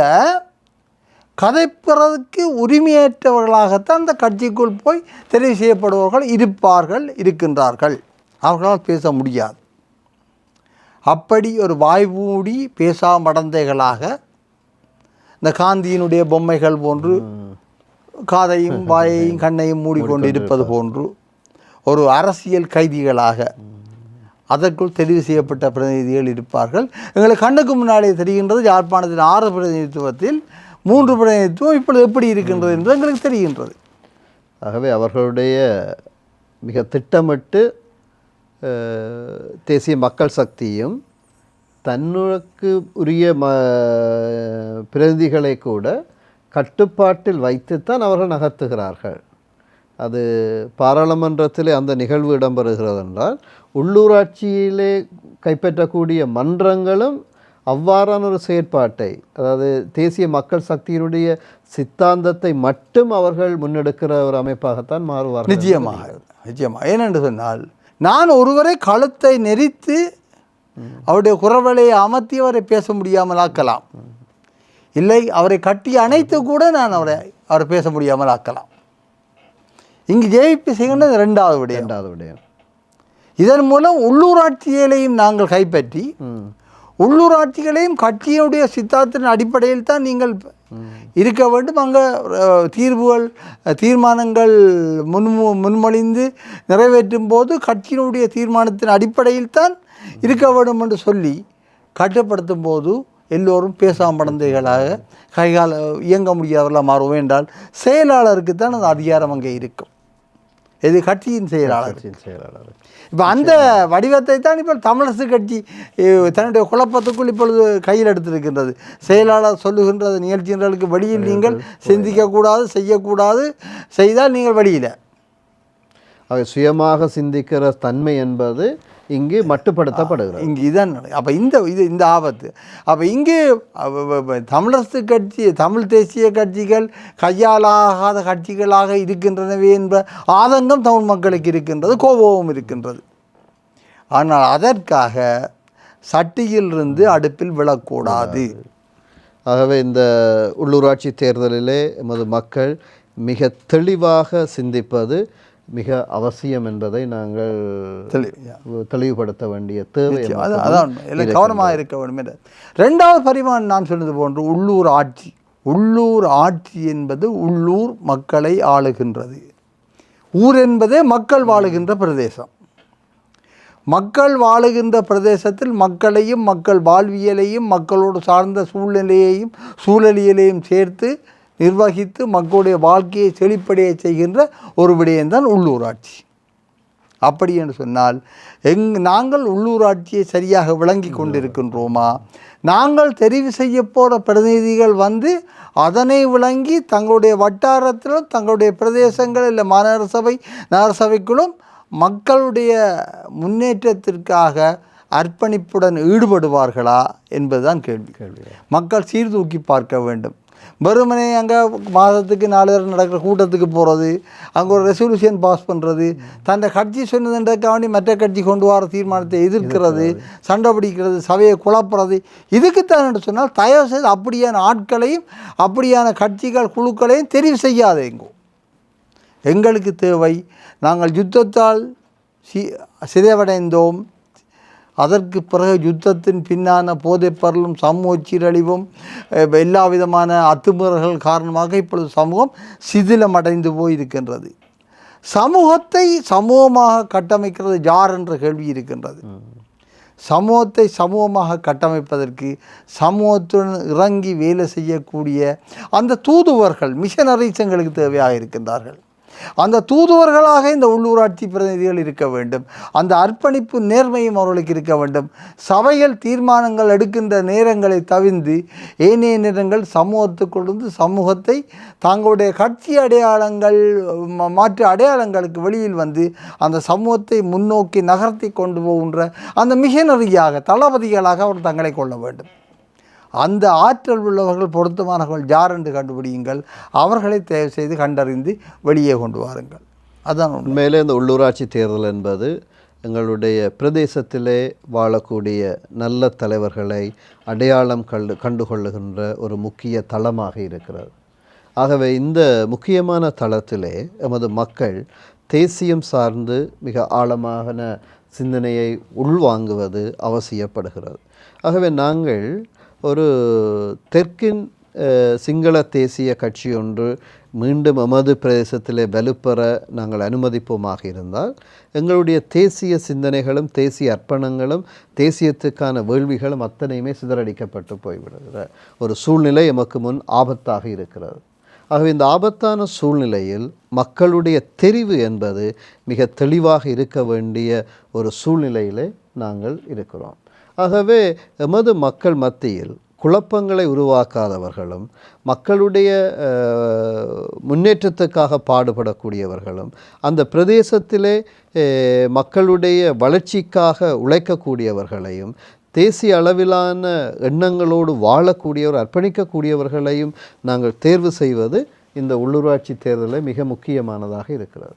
கதைப்பதற்கு உரிமையற்றவர்களாகத்தான் அந்த கட்சிக்குள் போய் தெரிவு செய்யப்படுபவர்கள் இருக்கின்றார்கள். அவர்களால் பேச முடியாது. அப்படி ஒரு வாய்மூடி பேசா மடந்தைகளாக இந்த காந்தியினுடைய பொம்மைகள் போன்று காதையும் வாயையும் கண்ணையும் மூடிக்கொண்டு இருப்பது போன்று ஒரு அரசியல் கைதிகளாக அதற்குள் தெரிவு செய்யப்பட்ட பிரதிநிதிகள் இருப்பார்கள். எங்களுக்கு கண்ணுக்கு முன்னாலே தெரிகின்றது, யாழ்ப்பாணத்தின் 6 பிரதிநிதித்துவத்தில் 3 பிரதிநிதித்துவம் இப்பொழுது எப்படி இருக்கின்றது என்று எங்களுக்கு தெரிகின்றது. ஆகவே அவர்களுடைய மிக திட்டமிட்டு தேசிய மக்கள் சக்தியும் தன்னுக்கு உரிய பிரதிநிதிகளை கூட கட்டுப்பாட்டில் வைத்துத்தான் அவர்கள் நகர்த்துகிறார்கள். அது பாராளுமன்றத்திலே அந்த நிகழ்வு இடம்பெறுகிறது என்றால் உள்ளூராட்சியிலே கைப்பற்றக்கூடிய மன்றங்களும் அவ்வாறான ஒரு செயற்பாட்டை, அதாவது தேசிய மக்கள் சக்தியினுடைய சித்தாந்தத்தை மட்டும் அவர்கள் முன்னெடுக்கிற ஒரு அமைப்பாகத்தான் மாறுவார்கள். நிச்சயமாக. ஏனென்று சொன்னால், நான் ஒருவரை கழுத்தை நெரித்து அவருடைய குரவலையை அமர்த்தி அவரை பேச முடியாமல் ஆக்கலாம், இல்லை அவரை கட்டி அணைத்து கூட நான் அவரை பேச முடியாமல் ஆக்கலாம். இங்கு ஜேவிபி செய்கின்றது 2வது விடயம். இதன் மூலம் உள்ளூராட்சிகளையும் நாங்கள் கைப்பற்றி உள்ளூராட்சிகளையும் கட்சியினுடைய சித்தாந்தத்தின் அடிப்படையில் தான் நீங்கள் இருக்க வேண்டும். அங்கே தீர்மானங்கள் முன்மொழிந்து நிறைவேற்றும் போது கட்சியினுடைய தீர்மானத்தின் அடிப்படையில் தான் இருக்க வேண்டும் என்று சொல்லி கட்டுப்படுத்தும் போது எல்லோரும் பேசாமடந்தைகளாக கைகால இயங்க முடியாதவர்களாக மாறுவோம். என்றால் செயலாளருக்கு தான் அந்த அதிகாரம் அங்கே இருக்கும். இது கட்சியின் செயலாளர். செயலாளர். இப்போ அந்த வடிவத்தை தான் இப்போ தமிழரசு கட்சி தன்னுடைய குழப்பத்துக்குள் இப்பொழுது கையில் எடுத்திருக்கின்றது. செயலாளர் சொல்லுகின்றது நிகழ்ச்சிகளுக்கு வெளியில் நீங்கள் சிந்திக்கக்கூடாது, செய்யக்கூடாது, செய்தால் நீங்கள் வெளியில். அவை சுயமாக சிந்திக்கிற தன்மை என்பது இங்கு மட்டுப்படுத்தப்படுகிறது. இங்கே இதான். அப்போ இந்த ஆபத்து. அப்போ இங்கே தமிழரசு கட்சி, தமிழ் தேசிய கட்சிகள் கையாலாகாத கட்சிகளாக இருக்கின்றனவே என்ற ஆதங்கம் தமிழ் மக்களுக்கு இருக்கின்றது, கோபமும் இருக்கின்றது. ஆனால் அதற்காக சட்டியிலிருந்து அடுப்பில் விழக்கூடாது. ஆகவே இந்த உள்ளூராட்சி தேர்தலிலே எமது மக்கள் மிக தெளிவாக சிந்திப்பது மிக அவசியம் என்பதை நாங்கள் தெளிவுபடுத்த வேண்டிய தேவை. அதான் எல்லாம் கவனமாக இருக்க வேண்டும். ரெண்டாவது பரிமாணம் நான் சொன்னது போன்று உள்ளூர் ஆட்சி. உள்ளூர் ஆட்சி என்பது உள்ளூர் மக்களை ஆளுகின்றது. ஊர் என்பதே மக்கள் வாழுகின்ற பிரதேசம். மக்கள் வாழுகின்ற பிரதேசத்தில் மக்களையும் மக்கள் வாழ்வியலையும் மக்களோடு சார்ந்த சூழலியலையும் சேர்த்து நிர்வகித்து மக்களுடைய வாழ்க்கையை செழிப்படைய செய்கின்ற ஒரு விடயம்தான் உள்ளூராட்சி. அப்படி என்று சொன்னால் நாங்கள் உள்ளூராட்சியை சரியாக விளங்கி கொண்டிருக்கின்றோமா? நாங்கள் தெரிவு செய்ய போகிற பிரதிநிதிகள் அதனை விளங்கி தங்களுடைய வட்டாரத்திலும் தங்களுடைய பிரதேசங்கள் இல்லை நகரசபைக்குள்ளும் மக்களுடைய முன்னேற்றத்திற்காக அர்ப்பணிப்புடன் ஈடுபடுவார்களா என்பதுதான் கேள்வி. மக்கள் சீர்தூக்கி பார்க்க வேண்டும். வெறுமனே அங்கே மாதத்துக்கு 4 தடவை நடக்கிற கூட்டத்துக்கு போகிறது, அங்கே ஒரு ரெசல்யூஷன் பாஸ் பண்ணுறது, தன்னை கட்சி சொன்னதுன்றக்காண்டி மற்ற கட்சி கொண்டு வர தீர்மானத்தை எதிர்க்கிறது, சண்டை பிடிக்கிறது, சபையை குழப்புறது, இதுக்குத்தான் என்று சொன்னால் தயவு செய்து அப்படியான ஆட்களையும் அப்படியான கட்சிகள் குழுக்களையும் தெரிவு செய்யாதேங்கோ. எங்களுக்கு தேவை, நாங்கள் யுத்தத்தால் சிதைவடைந்தோம், அதற்கு பிறகு யுத்தத்தின் பின்னான போதைப்பொருளும் சமூக சீரழிவும் எல்லா விதமான அத்துமீறல்கள் காரணமாக இப்பொழுது சமூகம் சிதிலமடைந்து போயிருக்கின்றது. சமூகத்தை சமூகமாக கட்டமைக்கிறது யார் என்ற கேள்வி இருக்கின்றது. சமூகத்தை சமூகமாக கட்டமைப்பதற்கு சமூகத்துடன் இறங்கி வேலை செய்யக்கூடிய அந்த தூதுவர்கள், மிஷனரிஸ் எங்களுக்கு தேவையாக இருக்கின்றார்கள். அந்த தூதுவர்களாக இந்த உள்ளூராட்சி பிரதிநிதிகள் இருக்க வேண்டும். அந்த அர்ப்பணிப்பு நேர்மையும் அவர்களுக்கு இருக்க வேண்டும். சபைகள் தீர்மானங்கள் எடுக்கின்ற நேரங்களை தவிர்த்து ஏனைய நேரங்கள் சமூகத்துக்குள்ளிருந்து சமூகத்தை தங்களுடைய கட்சி அடையாளங்கள் மாற்று அடையாளங்களுக்கு வெளியில் அந்த சமூகத்தை முன்னோக்கி நகர்த்தி கொண்டு போகின்ற அந்த மிஷனரியாக தளபதிகளாக அவர் தங்களை கொள்ள வேண்டும். அந்த ஆற்றல் உள்ளவர்கள் பொருத்தமானவர்கள் யார் என்று கண்டுபிடியுங்கள், அவர்களை தேவை செய்து கண்டறிந்து வெளியே கொண்டு வாருங்கள். அதான் உண்மையிலே இந்த உள்ளூராட்சி தேர்தல் என்பது எங்களுடைய பிரதேசத்திலே வாழக்கூடிய நல்ல தலைவர்களை அடையாளம் கண்டுகொள்ளுகின்ற ஒரு முக்கிய தளமாக இருக்கிறது. ஆகவே இந்த முக்கியமான தளத்திலே எமது மக்கள் தேசியம் சார்ந்து மிக ஆழமான சிந்தனையை உள்வாங்குவது அவசியப்படுகிறது. ஆகவே நாங்கள் ஒரு தெற்கின் சிங்கள தேசிய கட்சி ஒன்று மீண்டும் எமது பிரதேசத்திலே வலுப்பெற நாங்கள் அனுமதிப்போமாக இருந்தால் எங்களுடைய தேசிய சிந்தனைகளும் தேசிய அர்ப்பணங்களும் தேசியத்துக்கான வேள்விகளும் அத்தனையுமே சிதறடிக்கப்பட்டு போய்விடுகிற ஒரு சூழ்நிலை எமக்கு முன் ஆபத்தாக இருக்கிறது. ஆகவே இந்த ஆபத்தான சூழ்நிலையில் மக்களுடைய தெரிவு என்பது மிக தெளிவாக இருக்க வேண்டிய ஒரு சூழ்நிலையிலே நாங்கள் இருக்கிறோம். ஆகவே எமது மக்கள் மத்தியில் குழப்பங்களை உருவாக்காதவர்களும் மக்களுடைய முன்னேற்றத்துக்காக பாடுபடக்கூடியவர்களும் அந்த பிரதேசத்திலே மக்களுடைய வளர்ச்சிக்காக உழைக்கக்கூடியவர்களையும் தேசிய அளவிலான எண்ணங்களோடு வாழக்கூடியவர் அர்ப்பணிக்கக்கூடியவர்களையும் நாங்கள் தேர்வு செய்வது இந்த உள்ளூராட்சி தேர்தலில் மிக முக்கியமானதாக இருக்கிறது.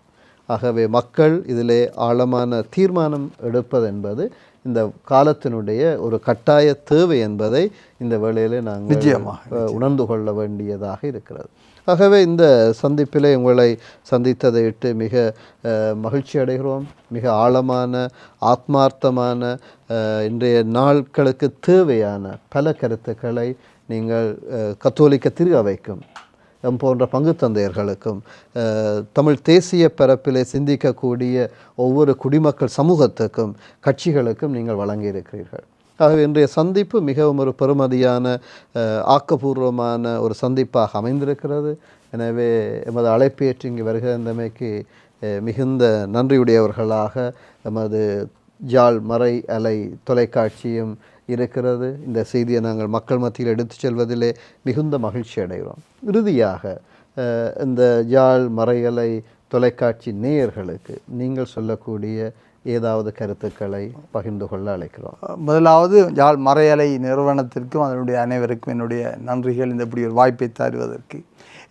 ஆகவே மக்கள் இதிலே ஆழமான தீர்மானம் எடுப்பது என்பது இந்த காலத்தினுடைய ஒரு கட்டாய தேவை என்பதை இந்த வேளையிலே நாங்கள் நிச்சயமாக உணர்ந்து கொள்ள வேண்டியதாக இருக்கிறது. ஆகவே இந்த சந்திப்பிலே உங்களை சந்தித்ததை இட்டு மிக மகிழ்ச்சி அடைகிறோம். மிக ஆழமான ஆத்மார்த்தமான இன்றைய நாட்களுக்கு தேவையான பல கருத்துக்களை நீங்கள் கத்தோலிக்க திரு அவைக்கும் போன்ற பங்கு தந்தையர்களுக்கும் தமிழ் தேசிய பரப்பிலே சிந்திக்கக்கூடிய ஒவ்வொரு குடிமக்கள் சமூகத்துக்கும் கட்சிகளுக்கும் நீங்கள் வழங்கியிருக்கிறீர்கள். ஆகவே இன்றைய சந்திப்பு மிகவும் ஒரு பெருமதியான ஆக்கப்பூர்வமான ஒரு சந்திப்பாக அமைந்திருக்கிறது. எனவே எமது அழைப்பேற்று இங்கு வருகின்றமைக்கு மிகுந்த நன்றியுடையவர்களாக எமது ஜாழ் மறை அலை தொலைக்காட்சியும் இருக்கிறது. இந்த செய்தியை நாங்கள் மக்கள் மத்தியில் எடுத்து செல்வதிலே மிகுந்த மகிழ்ச்சி அடைகிறோம். இறுதியாக இந்த ஜாழ் மறையலை தொலைக்காட்சி நேயர்களுக்கு நீங்கள் சொல்லக்கூடிய ஏதாவது கருத்துக்களை பகிர்ந்து கொள்ள அழைக்கிறோம். முதலாவது யாழ் மறையலை நிறுவனத்திற்கும் அதனுடைய அனைவருக்கும் என்னுடைய நன்றிகள். இந்த இப்படி ஒரு வாய்ப்பை தருவதற்கு,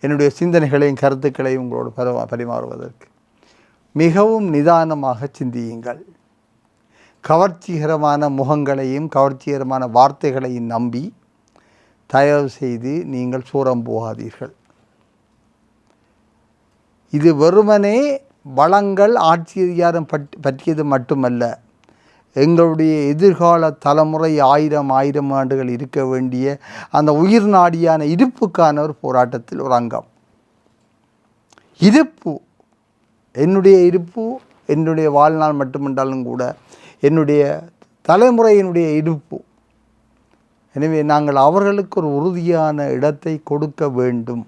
என்னுடைய சிந்தனைகளையும் கருத்துக்களையும் உங்களோடு பரிமாறுவதற்கு. மிகவும் நிதானமாக சிந்தியுங்கள். கவர்ச்சிகரமான முகங்களையும் கவர்ச்சிகரமான வார்த்தைகளையும் நம்பி தயவு செய்து நீங்கள் சூரம் போகாதீர்கள். இது வெறுமனே வளங்கள் ஆட்சி அதிகாரம் பற்றியது மட்டுமல்ல, எங்களுடைய எதிர்கால தலைமுறை 1000 ஆண்டுகள் இருக்க வேண்டிய அந்த உயிர் நாடியான இருப்புக்கான ஒரு போராட்டத்தில் ஒரு அங்கம். இருப்பு, என்னுடைய இருப்பு என்னுடைய வாழ்நாள் மட்டுமென்றாலும் கூட என்னுடைய தலைமுறையினுடைய இருப்பு. எனவே நாங்கள் அவர்களுக்கு ஒரு உறுதியான இடத்தை கொடுக்க வேண்டும்.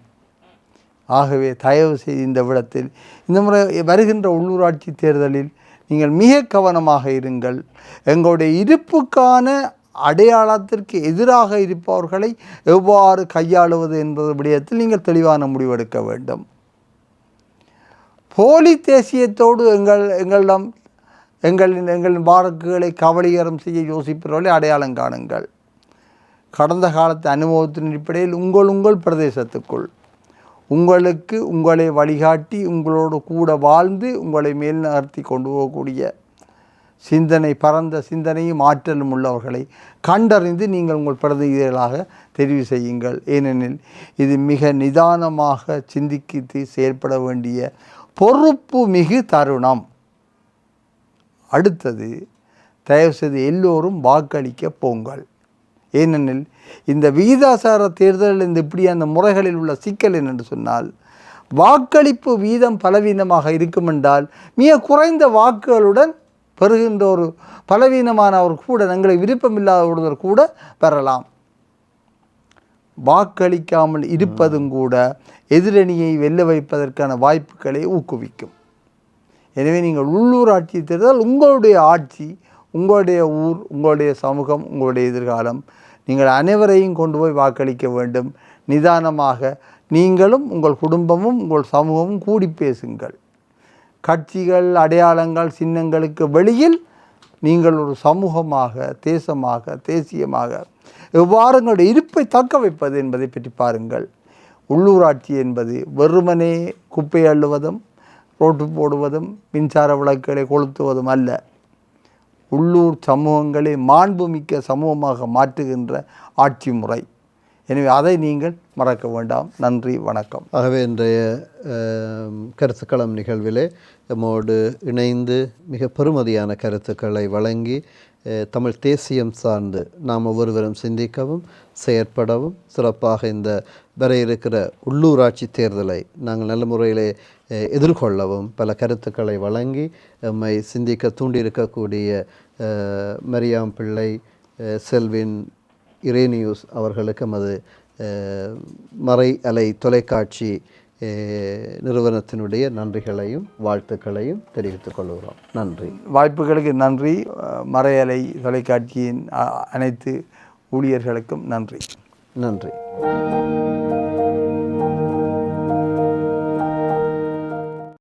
ஆகவே தயவு செய்து இந்த விடத்தில் இந்த முறை வருகின்ற உள்ளூராட்சி தேர்தலில் நீங்கள் மிக கவனமாக இருங்கள். எங்களுடைய இருப்புக்கான அடையாளத்திற்கு எதிராக இருப்பவர்களை எவ்வாறு கையாளுவது என்பது விடயத்தில் நீங்கள் தெளிவான முடிவெடுக்க வேண்டும். போலி தேசியத்தோடு எங்களின் வாக்குகளை கவலீகரம் செய்ய யோசிப்பவர்களை அடையாளம் காணுங்கள். கடந்த காலத்து அனுபவத்தின் அடிப்படையில் உங்கள் பிரதேசத்துக்குள் உங்களுக்கு உங்களை வழிகாட்டி உங்களோடு கூட வாழ்ந்து உங்களை மேல் நகர்த்தி கொண்டு போகக்கூடிய சிந்தனை, பரந்த சிந்தனையும் ஆற்றலும் உள்ளவர்களை கண்டறிந்து நீங்கள் உங்கள் பிரதிநிதிகளாக தெரிவு செய்யுங்கள். ஏனெனில் இது மிக நிதானமாக சிந்தித்து செயல்பட வேண்டிய பொறுப்பு மிகு தருணம். அடுத்தது, தயவுசெய்து எல்லோரும் வாக்களிக்க போங்கள். ஏனெனில் இந்த விகிதாசார தேர்தலில் இந்த இப்படி அந்த முறைகளில் உள்ள சிக்கல் என்று சொன்னால், வாக்களிப்பு வீதம் பலவீனமாக இருக்கும் என்றால் மிக குறைந்த வாக்குகளுடன் பெறுகின்ற ஒரு பலவீனமானவர் கூட, எங்களை விருப்பமில்லாத ஒருவர் கூட பெறலாம். வாக்களிக்காமல் இருப்பதும் கூட எதிரணியை வெல்ல வைப்பதற்கான வாய்ப்புகளை ஊக்குவிக்கும். எனவே நீங்கள் உள்ளூராட்சி தேர்தல் உங்களுடைய ஆட்சி, உங்களுடைய ஊர், உங்களுடைய சமூகம், உங்களுடைய எதிர்காலம். நீங்கள் அனைவரையும் கொண்டு போய் வாக்களிக்க வேண்டும். நிதானமாக நீங்களும் உங்கள் குடும்பமும் உங்கள் சமூகமும் கூடி பேசுங்கள். கட்சிகள், அடையாளங்கள், சின்னங்களுக்கு வெளியில் நீங்கள் ஒரு சமூகமாக, தேசமாக, தேசியமாக எவ்வாறு உங்களுடைய இருப்பை தக்க வைப்பது என்பதை பற்றி பாருங்கள். உள்ளூராட்சி என்பது வெறுமனே குப்பை அள்ளுவதும் ரோட்டு போடுவதும் மின்சார விளக்குகளை கொளுத்துவதும் அல்ல. உள்ளூர் சமூகங்களை மாண்புமிக்க சமூகமாக மாற்றுகின்ற ஆட்சி முறை. எனவே அதை நீங்கள் மறக்க வேண்டாம். நன்றி, வணக்கம். ஆகவே இன்றைய கருத்துக்களம் நிகழ்விலே நம்மோடு இணைந்து மிக பெருமதியான கருத்துக்களை வழங்கி தமிழ் தேசியம் சார்ந்து நாம் ஒவ்வொருவரும் சிந்திக்கவும் செயற்படவும் சிறப்பாக இந்த வர இருக்கிற உள்ளூராட்சி தேர்தலை நாங்கள் நல்ல முறையிலே எதிர்கொள்ளவும் பல கருத்துக்களை வழங்கி நம்மை சிந்திக்க தூண்டியிருக்கக்கூடிய மரியாம் பிள்ளை, செல்வின், இரேனியூஸ் அவர்களுக்கு நமது மறை அலை தொலைக்காட்சி நிறுவனத்தினுடைய நன்றிகளையும் வாழ்த்துக்களையும் தெரிவித்துக் கொள்கிறோம். நன்றி. வாய்ப்புகளுக்கு நன்றி. மறையலை தொலைக்காட்சியின் அனைத்து ஊழியர்களுக்கும் நன்றி. நன்றி.